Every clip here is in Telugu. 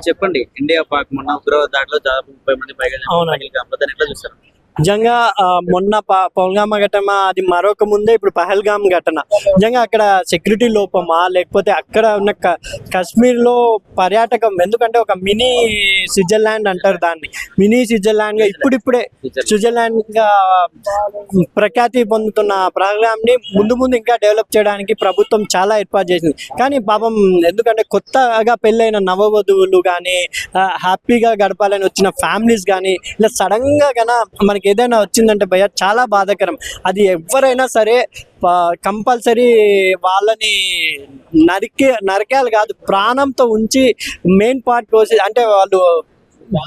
చెప్పండి. ఇండియా పాక్ మొన్న ఉగ్రవాద దాడిలో దాదాపు 30 మంది పైగా అవునండి. దాన్ని ఎట్లా చూస్తారు? నిజంగా మొన్న పహల్గామ్ ఘటన అది మరొక ముందే ఇప్పుడు పహల్గామ్ ఘటన నిజంగా అక్కడ సెక్యూరిటీ లోపమా లేకపోతే అక్కడ ఉన్న కాశ్మీర్లో పర్యాటకం, ఎందుకంటే ఒక మినీ స్విట్జర్లాండ్ అంటారు దాన్ని, మినీ స్విట్జర్లాండ్ గా ఇప్పుడిప్పుడే స్విట్జర్లాండ్ గా ప్రఖ్యాతి పొందుతున్న పహల్గామ్ని ముందు ముందు ఇంకా డెవలప్ చేయడానికి ప్రభుత్వం చాలా ఏర్పాటు చేసింది. కానీ పాపం ఎందుకంటే కొత్తగా పెళ్ళైన నవవధువులు కానీ హ్యాపీగా గడపాలని వచ్చిన ఫ్యామిలీస్ కానీ ఇలా సడన్గా కన్నా మనకి ఏదైనా వచ్చిందంటే భయ చాలా బాధాకరం. అది ఎవరైనా సరే కంపల్సరీ వాళ్ళని నరకాలు కాదు, ప్రాణంతో ఉంచి మెయిన్ పార్ట్ కోసి, అంటే వాళ్ళు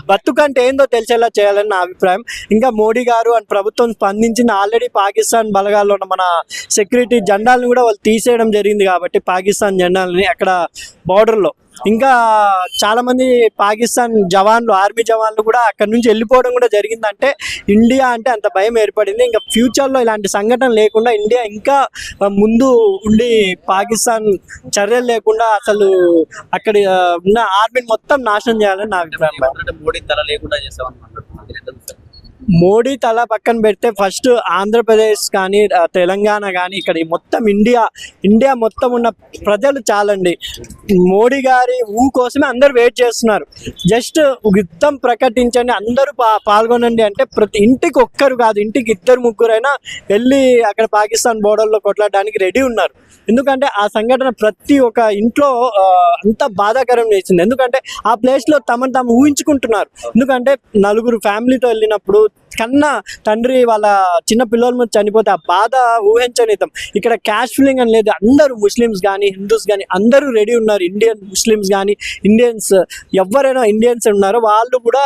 బతుకంటే ఏందో తెలిసేలా చేయాలని నా అభిప్రాయం. ఇంకా మోడీ గారు అండ్ ప్రభుత్వం స్పందించింది. ఆల్రెడీ పాకిస్తాన్ బలగాల్లో ఉన్న మన సెక్యూరిటీ జెండాలను కూడా వాళ్ళు తీసేయడం జరిగింది కాబట్టి పాకిస్తాన్ జెండాలని అక్కడ బార్డర్లో ఇంకా చాలా మంది పాకిస్తాన్ జవాన్లు, ఆర్మీ జవాన్లు కూడా అక్కడ నుంచి వెళ్ళిపోవడం కూడా జరిగిందంటే ఇండియా అంటే అంత భయం ఏర్పడింది. ఇంకా ఫ్యూచర్లో ఇలాంటి సంఘటన లేకుండా ఇండియా ఇంకా ముందు ఉండి పాకిస్తాన్ చర్యలు లేకుండా అసలు అక్కడ ఉన్న ఆర్మీని మొత్తం నాశనం చేయాలని నా అభిప్రాయం. మోడీ తల లేకుండా చేస్తామని మోడీ తల పక్కన పెడితే ఫస్ట్ ఆంధ్రప్రదేశ్ కానీ తెలంగాణ కానీ ఇక్కడ మొత్తం ఇండియా మొత్తం ఉన్న ప్రజలు చాలండి మోడీ గారి కోసమే అందరు వెయిట్ చేస్తున్నారు. జస్ట్ యుద్ధం ప్రకటించండి, అందరూ పాల్గొనండి అంటే ప్రతి ఇంటికి ఒక్కరు కాదు, ఇంటికి 2-3 అయినా వెళ్ళి అక్కడ పాకిస్తాన్ బోర్డర్లో కొట్లాడడానికి రెడీ ఉన్నారు. ఎందుకంటే ఆ సంఘటన ప్రతి ఒక్క ఇంట్లో అంత బాధాకరం చేసింది. ఎందుకంటే ఆ ప్లేస్లో తమను తాము ఊహించుకుంటున్నారు. ఎందుకంటే 4 ఫ్యామిలీతో వెళ్ళినప్పుడు కన్నా తండ్రి వాళ్ళ చిన్న పిల్లల మీద చనిపోతే ఆ బాధ ఊహించనితం. ఇక్కడ క్యాష్ ఫీలింగ్ అని లేదు, అందరూ ముస్లిమ్స్ కానీ హిందూస్ కానీ అందరూ రెడీ ఉన్నారు. ఇండియన్ ముస్లిమ్స్ కానీ ఇండియన్స్ ఎవరైనా ఇండియన్స్ ఉన్నారో వాళ్ళు కూడా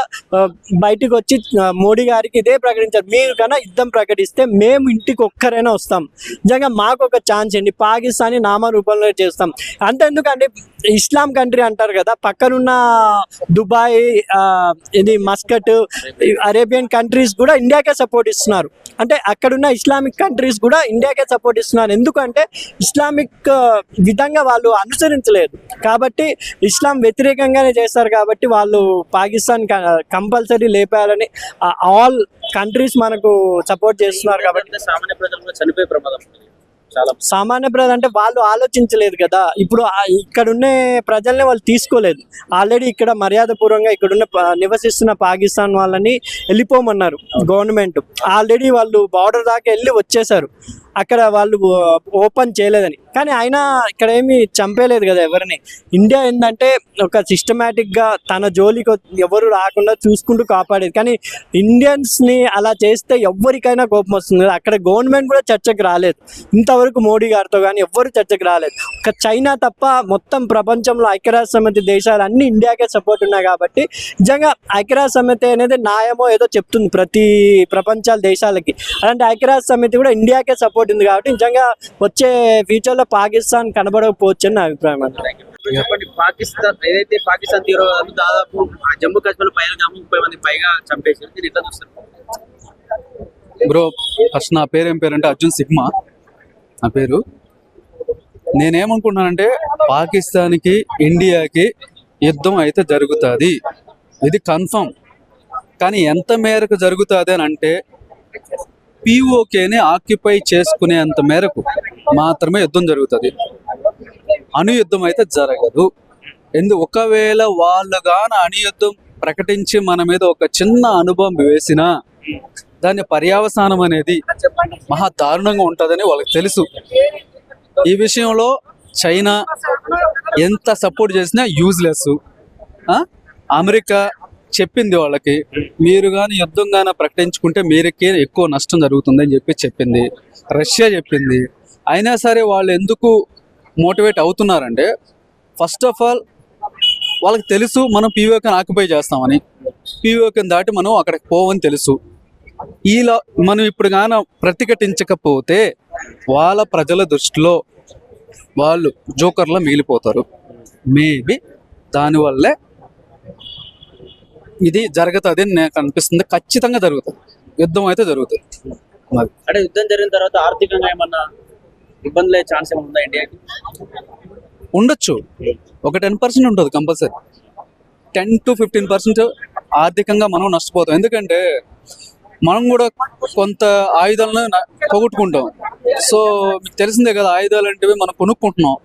బయటకు వచ్చి మోడీ గారికి ఇదే ప్రకటించారు, మీరు కన్నా యుద్ధం ప్రకటిస్తే మేము ఇంటికి ఒక్కరైనా వస్తాం, నిజంగా మాకు ఒక ఛాన్స్ అండి, పాకిస్తాన్ నామరూపంలో చేస్తాం. అంతెందుకంటే ఇస్లాం కంట్రీ అంటారు కదా, పక్కనున్న దుబాయ్, ఇది మస్కట్, అరేబియన్ కంట్రీస్ కూడా ఇండియాకే సపోర్ట్ ఇస్తున్నారు. అంటే అక్కడున్న ఇస్లామిక్ కంట్రీస్ కూడా ఇండియాకే సపోర్ట్ ఇస్తున్నారు. ఎందుకంటే ఇస్లామిక్ విధంగా వాళ్ళు అనుసరించలేదు కాబట్టి, ఇస్లాం వ్యతిరేకంగానే చేస్తారు కాబట్టి వాళ్ళు పాకిస్తాన్ కంపల్సరీ లేపాలని ఆల్ కంట్రీస్ మనకు సపోర్ట్ చేస్తున్నారు. కాబట్టి సామాన్య ప్రజలు కూడా చనిపోయే ప్రమాదం చాలా. సామాన్య ప్రజలు అంటే వాళ్ళు ఆలోచించలేదు కదా, ఇప్పుడు ఇక్కడున్న ప్రజల్ని వాళ్ళు తీసుకోలేదు. ఆల్రెడీ ఇక్కడ మర్యాదపూర్వంగా ఇక్కడున్న నివసిస్తున్న పాకిస్తాన్ వాళ్ళని వెళ్ళిపోమన్నారు గవర్నమెంట్. ఆల్రెడీ వాళ్ళు బార్డర్ దాకా వెళ్ళి వచ్చేసారు, అక్కడ వాళ్ళు ఓపెన్ చేయలేదని. కానీ అయినా ఇక్కడ ఏమి చంపేలేదు కదా ఎవరిని. ఇండియా ఏంటంటే ఒక సిస్టమేటిక్గా తన జోలికి ఎవరు రాకుండా చూసుకుంటూ కాపాడేది. కానీ ఇండియన్స్ని అలా చేస్తే ఎవరికైనా కోపం వస్తుంది కదా. అక్కడ గవర్నమెంట్ కూడా చర్చకు రాలేదు ఇంతవరకు, మోడీ గారితో కానీ ఎవ్వరు చర్చకు రాలేదు. ఒక చైనా తప్ప మొత్తం ప్రపంచంలో ఐక్యరాజ్య సమితి దేశాలు అన్ని ఇండియాకే సపోర్ట్ ఉన్నాయి కాబట్టి నిజంగా ఐక్యరాజ్య సమితి అనేది న్యాయమో ఏదో చెప్తుంది ప్రతి ప్రపంచాల దేశాలకి. అలాంటి ఐక్యరాజ్య సమితి కూడా ఇండియాకే సపోర్ట్ ఉంది కాబట్టి నిజంగా వచ్చే ఫ్యూచర్లో పాకిస్తాన్ కనబడకపోవచ్చు అని నా అభిప్రాయం. చెప్పండి, పాకిస్తాన్ ఏదైతే పాకిస్తాన్ తీవ్రవాదులు దాదాపు జమ్మూ కాశ్మీర్ పైగా 30 మంది పైగా చంపేసారు, దీన్ని ఎట్లా చూస్తారు? బ్రో, ఫస్ట్ నా పేరు ఏం పేరు అంటే అర్జున్ సిగ్మా నా పేరు. నేనేమనుకుంటున్నానంటే పాకిస్తాన్కి ఇండియాకి యుద్ధం అయితే జరుగుతుంది, ఇది కన్ఫర్మ్. కానీ ఎంత మేరకు జరుగుతుంది అని అంటే పిఓకేని ఆక్యుపై చేసుకునేంత మేరకు మాత్రమే యుద్ధం జరుగుతుంది, అణుయుద్ధం అయితే జరగదు. ఒకవేళ వాళ్ళు గాన అణుయుద్ధం ప్రకటించి మన మీద ఒక చిన్న అనుభవం వేసినా దాని పర్యవసానం అనేది మహా దారుణంగా ఉంటుందని వాళ్ళకి తెలుసు. ఈ విషయంలో చైనా ఎంత సపోర్ట్ చేసినా యూజ్లెస్. అమెరికా చెప్పింది వాళ్ళకి, మీరు కానీ యుద్ధం కానీ ప్రకటించుకుంటే మీరుకే ఎక్కువ నష్టం జరుగుతుందని చెప్పింది. రష్యా చెప్పింది. అయినా సరే వాళ్ళు ఎందుకు మోటివేట్ అవుతున్నారంటే, ఫస్ట్ ఆఫ్ ఆల్ వాళ్ళకి తెలుసు మనం పీఓకేని ఆక్యుపై చేస్తామని, పీఓకేని దాటి మనం అక్కడికి పోవని తెలుసు. ఈలో మనం ఇప్పుడు కానీ ప్రతిఘటించకపోతే వాళ్ళ ప్రజల దృష్టిలో వాళ్ళు జోకర్లా మిగిలిపోతారు. మేబీ దానివల్లే ఇది జరుగుతుంది అని నాకు అనిపిస్తుంది. ఖచ్చితంగా జరుగుతుంది, యుద్ధం అయితే జరుగుతుంది. అంటే యుద్ధం జరిగిన తర్వాత ఆర్థికంగా ఏమన్నా ఇబ్బందులు అయ్యే ఛాన్స్ ఏమన్నా ఉందా ఇండియాకి? ఉండొచ్చు, ఒక 10% ఉంటుంది కంపల్సరీ. 10-15% ఆర్థికంగా మనం నష్టపోతాం. ఎందుకంటే మనం కూడా కొంత ఆయుధాలను పోగొట్టుకుంటాం. సో మీకు తెలిసిందే కదా, ఆయుధాలు అంటే మనం కొనుక్కుంటున్నాం,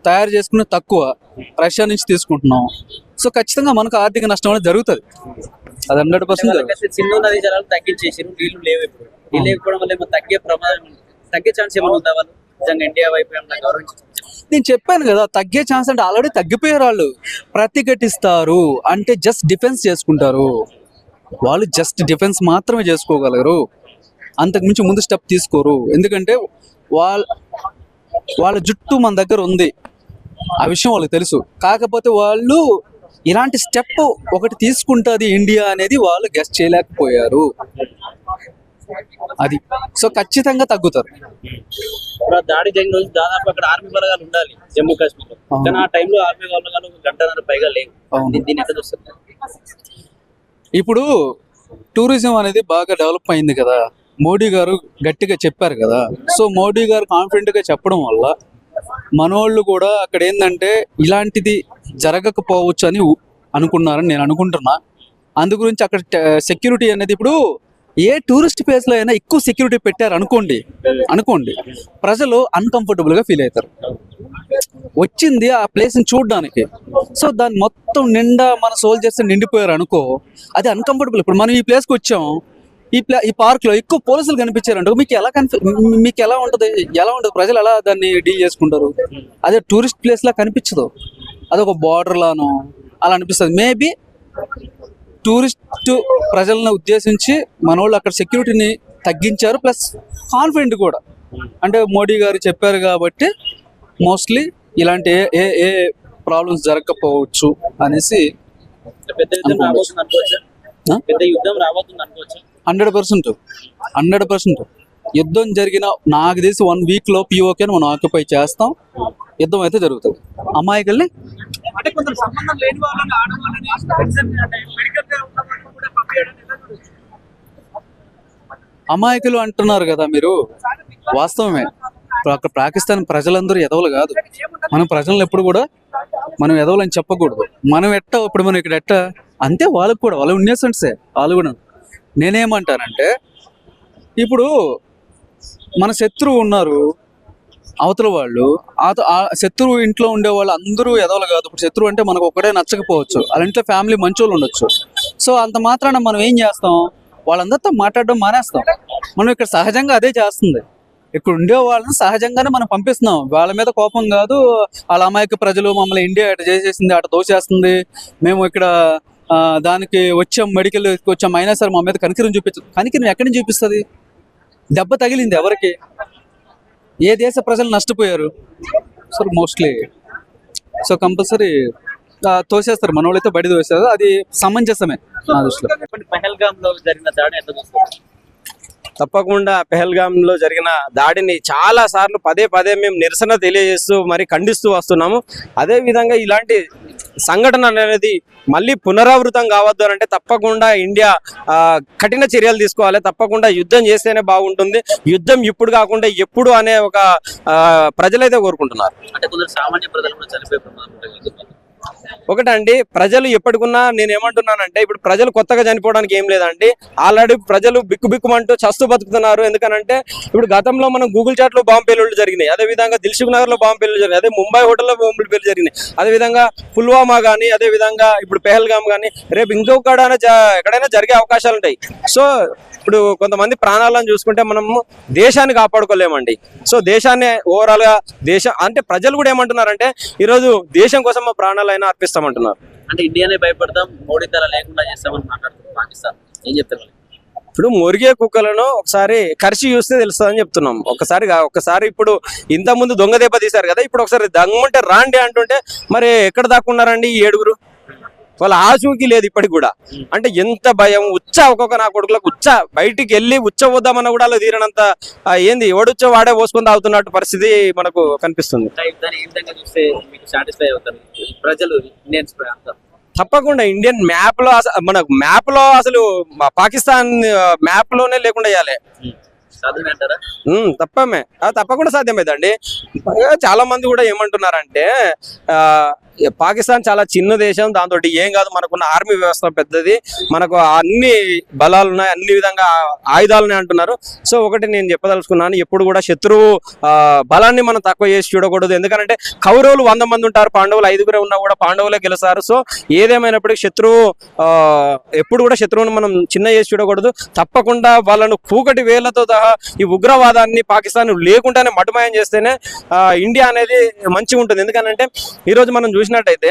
తయారు చేసుకునే తక్కువ, రష్యా నుంచి తీసుకుంటున్నాం. సో ఖచ్చితంగా మనకు ఆర్థిక నష్టం అనేది జరుగుతుంది. అది 100% జరుగుతుంది. సింధు నది జలాలు తగ్గించేసారు, నీళ్లు లేవు. ఇప్పుడు నీళ్ళు లేకపోవడం వల్ల ఏమో తగ్గే ఛాన్స్ ఏమైనా ఉందా? వాళ్ళు నిజంగా ఇండియా వైపు ఏమన్నా గౌరవించారు? నేను చెప్పాను కదా, తగ్గే ఛాన్స్ అంటే ఆల్రెడీ తగ్గిపోయారు. వాళ్ళు ప్రతిఘటిస్తారు అంటే జస్ట్ డిఫెన్స్ చేసుకుంటారు. వాళ్ళు జస్ట్ డిఫెన్స్ మాత్రమే చేసుకోగలరు, అంతకుమించి ముందు స్టెప్ తీసుకోరు. ఎందుకంటే వాళ్ళ జుట్టు మన దగ్గర ఉంది, ఆ విషయం వాళ్ళకి తెలుసు. కాకపోతే వాళ్ళు ఇలాంటి స్టెప్ ఒకటి తీసుకుంటుంది ఇండియా అనేది వాళ్ళు గెస్ట్ చేయలేకపోయారు. అది సో ఖచ్చితంగా తగ్గుతారు. ఇప్పుడు దాడి జరిగిన రోజు దాదాపు అక్కడ ఆర్మీ బలగాలు ఉండాలి జమ్మూ కాశ్మీర్ లో, కానీ ఆ టైంలో ఆర్మీ బలగాలు 1 గంటన్నర పైగా లేవు. దీన్ని ఎట్లా చూస్తారు? ఇప్పుడు టూరిజం అనేది బాగా డెవలప్ అయింది కదా, మోడీ గారు గట్టిగా చెప్పారు కదా. సో మోడీ గారు కాన్ఫిడెంట్ గా చెప్పడం వల్ల మనోళ్ళు కూడా అక్కడ ఏంటంటే ఇలాంటిది జరగకపోవచ్చు అని అనుకున్నారని నేను అనుకుంటున్నా. అందు గురించి అక్కడ సెక్యూరిటీ అనేది, ఇప్పుడు ఏ టూరిస్ట్ ప్లేస్ లో అయినా ఎక్కువ సెక్యూరిటీ పెట్టారు అనుకోండి ప్రజలు అన్కంఫర్టబుల్ గా ఫీల్ అవుతారు. వచ్చింది ఆ ప్లేస్ ని చూడడానికి, సో దాన్ని మొత్తం నిండా మన సోల్జర్స్ నిండిపోయారు అనుకో, అది అన్కంఫర్టబుల్. ఇప్పుడు మనం ఈ ప్లేస్కి వచ్చాం, ఈ పార్క్ లో ఎక్కువ పోలీసులు కనిపించారంటే మీకు ఎలా ఉంటుంది? ప్రజలు ఎలా దాన్ని డీల్ చేసుకుంటారు? అదే టూరిస్ట్ ప్లేస్ లా కనిపించదు, అదొక బార్డర్ లాను అలా అనిపిస్తుంది. మేబీ టూరిస్ట్ ప్రజలను ఉద్దేశించి మన వాళ్ళు అక్కడ సెక్యూరిటీని తగ్గించారు, ప్లస్ కాన్ఫిడెంట్ కూడా. అంటే మోడీ గారు చెప్పారు కాబట్టి మోస్ట్లీ ఇలాంటి ఏ ప్రాబ్లమ్స్ జరగకపోవచ్చు అనేసి. పెద్ద యుద్ధం రాబోతుంది అనుకోవచ్చా? పెద్ద యుద్ధం రాబోతుంది అనుకోవచ్చా? 100% యుద్ధం జరిగిన నాకు తెలిసి 1 వీక్ లో POK మనం ఆక్యుపై చేస్తాం. యుద్ధం అయితే జరుగుతుంది. అమాయకుల్ని అంటే కొంత సంబంధం లేని వాళ్ళని, ఆడవాళ్ళని మెడికల్ గా ఉన్న వాళ్ళని కూడా పంపించడం అమాయకులు అంటున్నారు కదా మీరు, వాస్తవమే. ఇప్పుడు అక్కడ పాకిస్తాన్ ప్రజలందరూ ఎదవలు కాదు. మనం ప్రజలను ఎప్పుడు కూడా మనం ఎదవలని చెప్పకూడదు. మనం ఇప్పుడు మనం ఇక్కడ అంతే, వాళ్ళకు కూడా వాళ్ళు ఉన్నెసెంట్సే వాళ్ళు కూడా. నేనేమంటానంటే ఇప్పుడు మన శత్రువు ఉన్నారు అవతల వాళ్ళు, ఆ శత్రువు ఇంట్లో ఉండే వాళ్ళు అందరూ ఎదవలు కాదు. ఇప్పుడు శత్రువు అంటే మనకు ఒక్కడే నచ్చకపోవచ్చు, వాళ్ళ ఇంట్లో ఫ్యామిలీ మంచోళ్ళు ఉండొచ్చు. సో అంత మాత్రాన మనం ఏం చేస్తాం, వాళ్ళందరితో మాట్లాడడం మానేస్తాం. మనం ఇక్కడ సహజంగా అదే చేస్తుంది. ఇక్కడ ఉండే వాళ్ళని సహజంగానే మనం పంపిస్తున్నాం. వాళ్ళ మీద కోపం కాదు, వాళ్ళ అమాయక ప్రజలు మమ్మల్ని ఇండియా అటు చేసేసింది, అటు దోచేస్తుంది, మేము ఇక్కడ దానికి వచ్చాం, మెడికల్ వచ్చాం, అయినా సరే మా మీద కనికరం కనికరం ఎక్కడి నుంచి చూపిస్తుంది? దెబ్బ తగిలింది ఎవరికి? ఏ దేశ ప్రజలు నష్టపోయారు? సో మోస్ట్లీ సో కంపల్సరీ తోసేస్తారు, మన వాళ్ళైతే బయట తోసేస్తారు. అది సమంజసమే నా దృష్టిలో. పహల్గామ్ లో జరిగిన దాడి ఎంత చూస్తారు? తప్పకుండా పెహల్గామ్ లో జరిగిన దాడిని చాలా సార్లు పదే మేము నిరసన తెలియజేస్తూ మరి ఖండిస్తూ వస్తున్నాము. అదే విధంగా ఇలాంటి సంఘటన అనేది మళ్ళీ పునరావృతం కావద్దు అని అంటే తప్పకుండా ఇండియా కఠిన చర్యలు తీసుకోవాలి. తప్పకుండా యుద్ధం చేస్తేనే బాగుంటుంది. యుద్ధం ఇప్పుడు కాకుండా ఎప్పుడు అనే ఒక ప్రజలైతే కోరుకుంటున్నారు. అంటే కొందరు సామాన్య ప్రజలు కూడా చనిపోయే ప్రమాదం ఉంటుంది. ఒకటండి, ప్రజలు ఎప్పటికున్నా నేను ఏమంటున్నానంటే, ఇప్పుడు ప్రజలు కొత్తగా చనిపోవడానికి ఏం లేదండి. ఆల్రెడీ ప్రజలు బిక్కుబిక్కుమంటూ చస్తూ బతుకుతున్నారు. ఎందుకనంటే ఇప్పుడు గతంలో మనం గూగుల్ చాట్ లో బాంబు పేలుళ్ళు జరిగినాయి, అదే విధంగా దిల్సుఖ్ నగర్ లో బాంబు పేలుళ్ళు జరిగినాయి, అదే ముంబై హోటల్లో బాంబులు పేలు జరిగినాయి, అదే విధంగా పుల్వామా కానీ, అదే విధంగా ఇప్పుడు పెహల్గామ్ కానీ, రేపు ఇంకొకడ ఎక్కడైనా జరిగే అవకాశాలు ఉంటాయి. సో ఇప్పుడు కొంతమంది ప్రాణాలను చూసుకుంటే మనము దేశాన్ని కాపాడుకోలేమండి. సో దేశాన్ని ఓవరాల్ గా దేశం అంటే ప్రజలు కూడా ఏమంటున్నారంటే ఈరోజు దేశం కోసం మా ప్రాణాలైనా అర్పిస్తామంటున్నారు. అంటే ఇండియానే భయపడతాం, మోడీ తల లేకుండా చేస్తామని మాట్లాడుతున్నారు పాకిస్తాన్. ఏం చెప్తారు? ఇప్పుడు మురిగే కుక్కలను ఒకసారి కరిచి చూస్తే తెలుస్తుందని చెప్తున్నాం. ఒక్కసారి ఇప్పుడు ఇంత ముందు దొంగ దెబ్బ తీశారు కదా, ఇప్పుడు ఒకసారి దమ్ముంటే రాండి అంటుంటే మరి ఎక్కడ దాక్కున్నారండి ఈ 7గురు? వాళ్ళ ఆచూకీ లేదు ఇప్పటికి కూడా. అంటే ఎంత భయం, ఒక్కొక్క నా కొడుకులకు బయటికి వెళ్ళి వద్దామన్నా కూడా అలా తీరనంత ఏంది, ఎవడుచ్చో వాడే పోసుకొని తాగుతున్నట్టు పరిస్థితి మనకు కనిపిస్తుంది. తప్పకుండా ఇండియన్ మ్యాప్ లో అసలు పాకిస్తాన్ మ్యాప్ లోనే లేకుండా చేయాలి. సాధ్యమే అంటారా? తప్పకుండా సాధ్యమైందండి. చాలా మంది కూడా ఏమంటున్నారంటే పాకిస్తాన్ చాలా చిన్న దేశం, దాంతో ఏం కాదు, మనకున్న ఆర్మీ వ్యవస్థ పెద్దది, మనకు అన్ని బలాలు ఉన్నాయి, అన్ని విధంగా ఆయుధాలు ఉన్నాయి అంటున్నారు. సో ఒకటి నేను చెప్పదలుచుకున్నాను, ఎప్పుడు కూడా శత్రువు బలాన్ని మనం తక్కువ చేసి చూడకూడదు. ఎందుకంటే కౌరవులు 100 మంది ఉంటారు, పాండవులు 5గురే ఉన్నా కూడా పాండవులే గెలుస్తారు. సో ఏదేమైనప్పటికీ శత్రువు ఎప్పుడు కూడా శత్రువుని మనం చిన్న చేసి చూడకూడదు. తప్పకుండా వాళ్ళను కూకటి వేళ్లతో సహా ఈ ఉగ్రవాదాన్ని పాకిస్తాన్ లేకుండానే మటుమాయం చేస్తేనే ఇండియా అనేది మంచిగా ఉంటుంది. ఎందుకంటే ఈరోజు మనం చూసినట్టయితే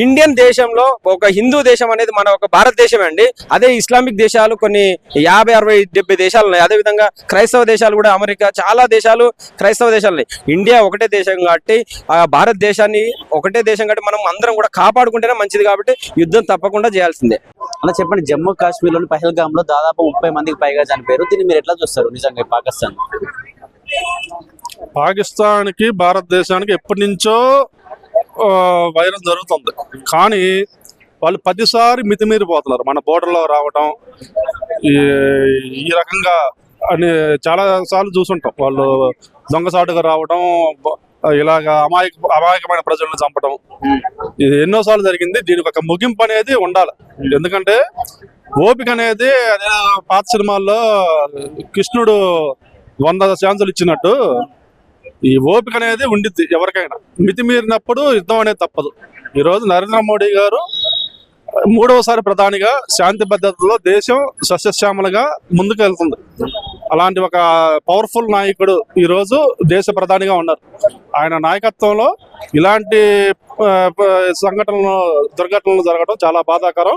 ఇండియన్ దేశంలో ఒక హిందూ దేశం అనేది మన ఒక భారతదేశమే అండి. అదే ఇస్లామిక్ దేశాలు కొన్ని 50, 60, 70 దేశాలు ఉన్నాయి. అదేవిధంగా క్రైస్తవ దేశాలు కూడా, అమెరికా, చాలా దేశాలు క్రైస్తవ దేశాలు ఉన్నాయి. ఇండియా ఒకటే దేశం కాబట్టి, ఆ భారతదేశాన్ని ఒకటే దేశం కాబట్టి మనం అందరం కూడా కాపాడుకుంటేనే మంచిది. కాబట్టి యుద్ధం తప్పకుండా చేయాల్సిందే. అలా చెప్పండి, జమ్మూ కాశ్మీర్లోని పహల్గామ్ లో దాదాపు 30 మందికి పైగా చనిపోయారు. దీన్ని మీరు ఎట్లా చూస్తారు నిజంగా పాకిస్తాన్కి భారతదేశానికి ఎప్పటి నుంచో వైరం జరుగుతుంది, కానీ వాళ్ళు 10సారి మితిమీరిపోతున్నారు. మన బోర్డర్లో రావడం ఈ రకంగా అని చాలా సార్లు చూసుంటాం. వాళ్ళు దొంగసాటుగా రావడం, ఇలాగ అమాయకమైన ప్రజలను చంపడం, ఇది ఎన్నోసార్లు జరిగింది. దీనికి ఒక ముగింపు అనేది ఉండాలి. ఎందుకంటే ఓపిక అనేది, అదే పాత సినిమాల్లో కృష్ణుడు 100 ఛాన్సులు ఇచ్చినట్టు ఈ ఓపిక అనేది ఉండిద్ది ఎవరికైనా. మితిమీరినప్పుడు యుద్ధం అనేది తప్పదు. ఈరోజు నరేంద్ర మోడీ గారు 3వసారి ప్రధానిగా శాంతి భద్రతలో దేశం సస్యశ్యామలుగా ముందుకు వెళ్తుంది. అలాంటి ఒక పవర్ఫుల్ నాయకుడు ఈరోజు దేశ ప్రధానిగా ఉన్నారు. ఆయన నాయకత్వంలో ఇలాంటి దుర్ఘటనలు జరగడం చాలా బాధాకరం.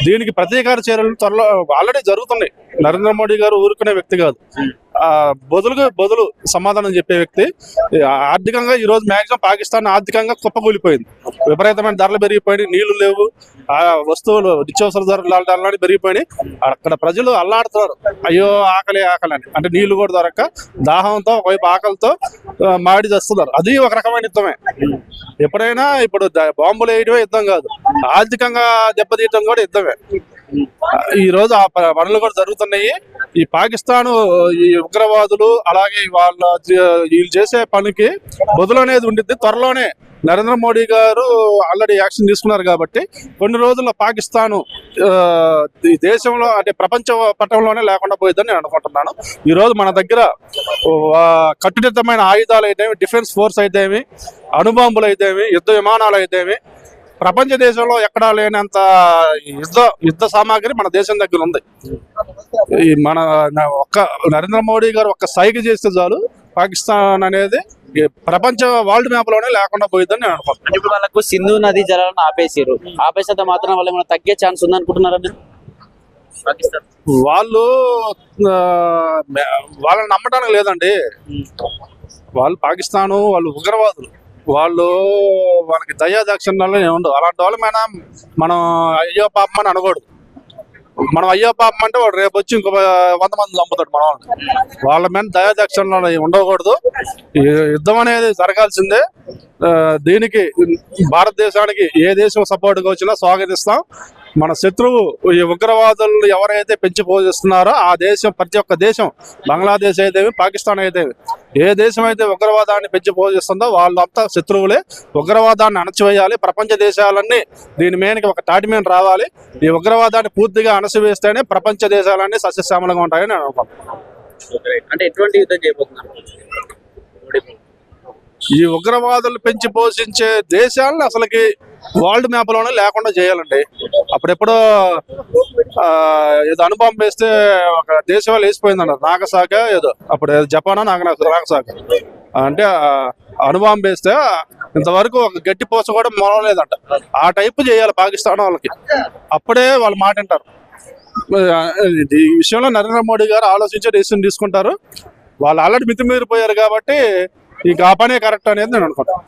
దీనికి ప్రతీకార చర్యలు త్వరలో ఆల్రెడీ జరుగుతున్నాయి. నరేంద్ర మోడీ గారు ఊరుకునే వ్యక్తి కాదు, బదులు సమాధానం చెప్పే వ్యక్తి. ఆర్థికంగా ఈరోజు మాక్సిమం పాకిస్తాన్ ఆర్థికంగా కుప్పకూలిపోయింది. విపరీతమైన ధరలు పెరిగిపోయినాయి, నీళ్లు లేవు, ఆ వస్తువులు నిత్యావసర ధరలు పెరిగిపోయినాయి. అక్కడ ప్రజలు అల్లాడుతున్నారు, అయ్యో ఆకలి ఆకలి అని. అంటే నీళ్లు కూడా దొరక్క దాహంతో, ఒకవైపు ఆకలితో మాడి చేస్తున్నారు. అది ఒక రకమైన యుద్ధమే. ఎప్పుడైనా ఇప్పుడు బాంబులు వేయడమే యుద్ధం కాదు, ఆర్థికంగా దెబ్బతీయటం కూడా యుద్ధమే. ఈ రోజు ఆ పనులు కూడా జరుగుతున్నాయి. ఈ పాకిస్తాన్, ఈ ఉగ్రవాదులు, అలాగే వీళ్ళు చేసే పనికి బదులు అనేది ఉండిద్ది. త్వరలోనే నరేంద్ర మోడీ గారు ఆల్రెడీ యాక్షన్ తీసుకున్నారు కాబట్టి కొన్ని రోజుల్లో పాకిస్తాన్ ఈ దేశంలో, అంటే ప్రపంచ పట్టణంలోనే లేకుండా పోయిద్దని నేను అనుకుంటున్నాను. ఈరోజు మన దగ్గర కట్టుదిట్టమైన ఆయుధాలు అయితేమి, డిఫెన్స్ ఫోర్స్ అయితేమి, అణుబాంబులు అయితేమి, యుద్ధ విమానాలు అయితేమి, ప్రపంచ దేశంలో ఎక్కడా లేనంత యుద్ధ సామాగ్రి మన దేశం దగ్గర ఉంది. ఈ ఒక్క నరేంద్ర మోడీ గారు ఒక్క సైగ చేస్తే చాలు, పాకిస్తాన్ అనేది ప్రపంచ వరల్డ్ మ్యాప్ లోనే లేకుండా పోయిద్దని నేను అనుకుంటున్నాను. ఇప్పుడు వాళ్ళకు సింధు నది జలాలను ఆపేసేంత మాత్రం వాళ్ళు ఏమైనా తగ్గే ఛాన్స్ ఉంది అనుకుంటున్నారా మీరు? పాకిస్తాన్ వాళ్ళని నమ్మడానికి లేదండి. వాళ్ళు పాకిస్తాను, వాళ్ళు ఉగ్రవాదులు, వాళ్ళకి దయాదాక్షిణ్యాలు ఉండవు. అలాంటి వాళ్ళ మీద మనం అయ్యో పాపం అని అనకూడదు. మనం అయ్యో పాపం అంటే వాడు రేపు వచ్చి ఇంకో 100 మంది చంపుతాడు మన వాళ్ళ మీద దయాదాక్షిణ్యాలు ఉండకూడదు. యుద్ధం అనేది జరగాల్సిందే. దీనికి భారతదేశానికి ఏ దేశం సపోర్ట్గా వచ్చినా స్వాగతిస్తాం. మన శత్రువు ఈ ఉగ్రవాదులు ఎవరైతే పెంచి పోషిస్తున్నారో ఆ దేశం, ప్రతి ఒక్క దేశం, బంగ్లాదేశ్ అయితేమి, పాకిస్తాన్ అయితేమి, ఏ దేశం అయితే ఉగ్రవాదాన్ని పెంచి పోషిస్తుందో వాళ్ళంతా శత్రువులే. ఉగ్రవాదాన్ని అణచివేయాలి. ప్రపంచ దేశాలన్నీ దీని మీదకి ఒక తాటి మీద రావాలి. ఈ ఉగ్రవాదాన్ని పూర్తిగా అణచివేస్తేనే ప్రపంచ దేశాలన్నీ సస్యశ్యామలంగా ఉంటాయని నేను అనుకుంటున్నాను. అంటే ఎటువంటి యుద్ధం చేయబోతున్నారు? ఈ ఉగ్రవాదులు పెంచి పోషించే దేశాలను అసలుకి వరల్డ్ మ్యాప్ లోనే లేకుండా చేయాలండి. అప్పుడెప్పుడో ఏదో అణుబాంబు వేస్తే ఒక దేశం వాళ్ళు వేసిపోయిందన్నారు, నాగసాక ఏదో, అప్పుడు జపానా నాగసాక అంటే అణుబాంబు వేస్తే ఇంతవరకు ఒక గట్టి పోస కూడా మొలలేదంట. ఆ టైపు చేయాలి పాకిస్తాన్ వాళ్ళకి, అప్పుడే వాళ్ళు మాట వింటారు. ఈ విషయంలో నరేంద్ర మోడీ గారు ఆలోచించే డెసిషన్ తీసుకుంటారు. వాళ్ళు ఆల్రెడీ మితిమీరిపోయారు కాబట్టి ఇక ఆ పనే కరెక్ట్ అనేది నేను అనుకుంటాను.